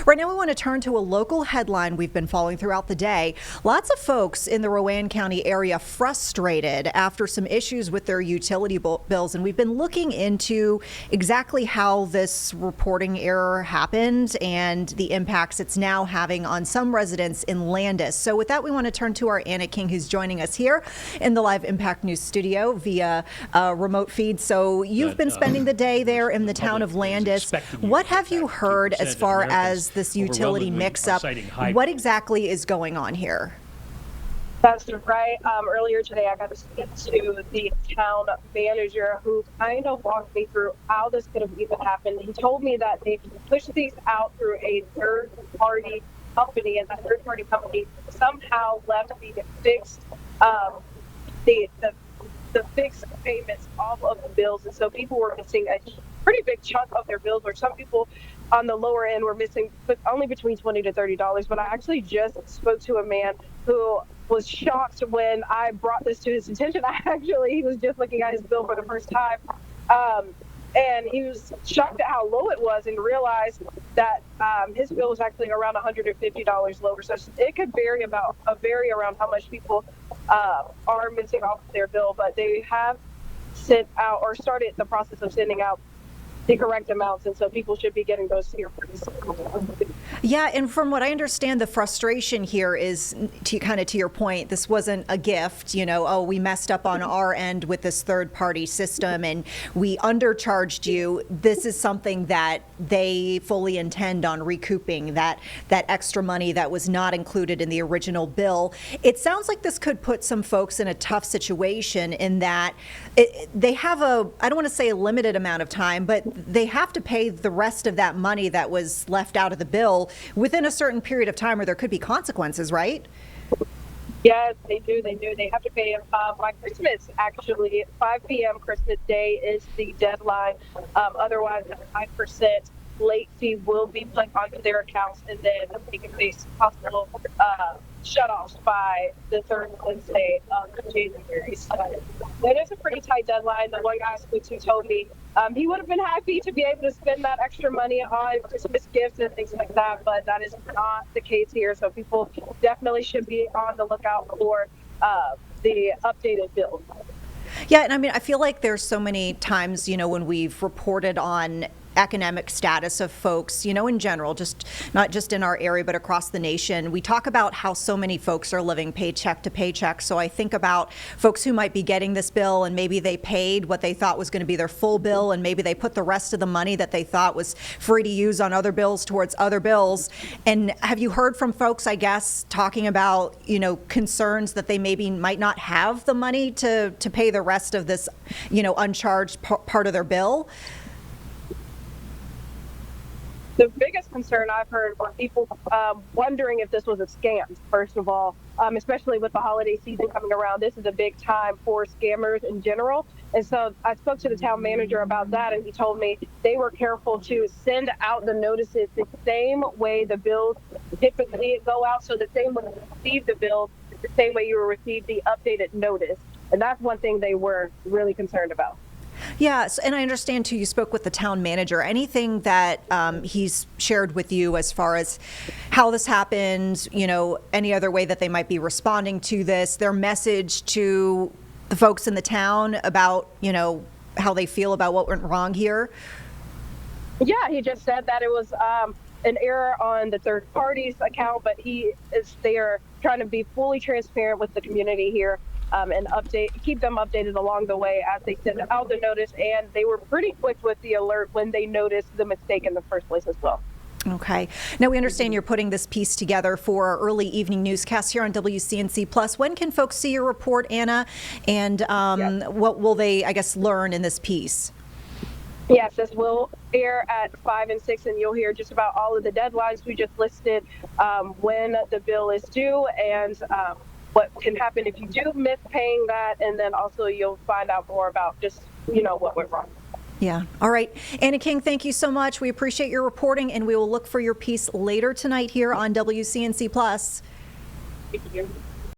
Right now, we want to turn to a local headline we've been following throughout the day. Lots of folks in the Rowan County area frustrated after some issues with their utility bills, and we've been looking into exactly how this reporting error happened and the impacts it's now having on some residents in Landis. So with that, we want to turn to our Anna King, who's joining us here in the Live Impact News studio via remote feed. So you've been spending the day there in the town of Landis. What have you heard as far as this utility mix-up? What exactly is going on here? That's right. Earlier today, I got to speak to the town manager who kind of walked me through how this could have even happened. He told me that they pushed these out through a third-party company, and that third-party company somehow left the fixed the fixed payments off of the bills, and so people were missing a pretty big chunk of their bills, or some people on the lower end were missing only between $20 to $30. But I actually just spoke to a man who was shocked when I brought this to his attention. He was just looking at his bill for the first time. And he was shocked at how low it was and realized that his bill was actually around $150 lower. So it could vary around how much people are missing off their bill. But they have sent out or started the process of sending out the correct amounts, and so people should be getting those here pretty soon. Yeah, and from what I understand, the frustration here is to your point, this wasn't a gift, we messed up on our end with this third-party system and we undercharged you. This is something that they fully intend on recouping, that extra money that was not included in the original bill. It sounds like this could put some folks in a tough situation in that they have I don't want to say a limited amount of time, but they have to pay the rest of that money that was left out of the bill within a certain period of time, or there could be consequences, right? Yes, they do. They have to pay by Christmas. Actually, 5 p.m. Christmas Day is the deadline. Otherwise, a 5% late fee will be put onto their accounts, and then they can face possible shutoffs by the third Wednesday of January. So that is a pretty tight deadline. The one guy I spoke to told me he would have been happy to be able to spend that extra money on Christmas gifts and things like that, but that is not the case here. So people definitely should be on the lookout for the updated bill. Yeah, and I mean, I feel like there's so many times, when we've reported on economic status of folks, in general, just not just in our area, but across the nation. We talk about how so many folks are living paycheck to paycheck. So I think about folks who might be getting this bill and maybe they paid what they thought was going to be their full bill, and maybe they put the rest of the money that they thought was free to use on other bills towards other bills. And have you heard from folks, I guess, talking about, concerns that they might not have the money to pay the rest of this, uncharged part of their bill? The biggest concern I've heard were people wondering if this was a scam, first of all, especially with the holiday season coming around. This is a big time for scammers in general. And so I spoke to the town manager about that, and he told me they were careful to send out the notices the same way the bills typically go out. So the same way you receive the bill, the same way you will receive the updated notice. And that's one thing they were really concerned about. Yes, and I understand, too, you spoke with the town manager. Anything that he's shared with you as far as how this happened, any other way that they might be responding to this, their message to the folks in the town about, how they feel about what went wrong here? Yeah, he just said that it was an error on the third party's account, but they are trying to be fully transparent with the community here. And keep them updated along the way as they send out the notice. And they were pretty quick with the alert when they noticed the mistake in the first place as well. Okay. Now, we understand you're putting this piece together for our early evening newscast here on WCNC Plus. When can folks see your report, Anna? And What will they, learn in this piece? Yes, this will air at 5 and 6, and you'll hear just about all of the deadlines we just listed, when the bill is due, and what can happen if you do miss paying that, and then also you'll find out more about just, what went wrong. Yeah. All right. Anna King, thank you so much. We appreciate your reporting, and we will look for your piece later tonight here on WCNC Plus. Thank you.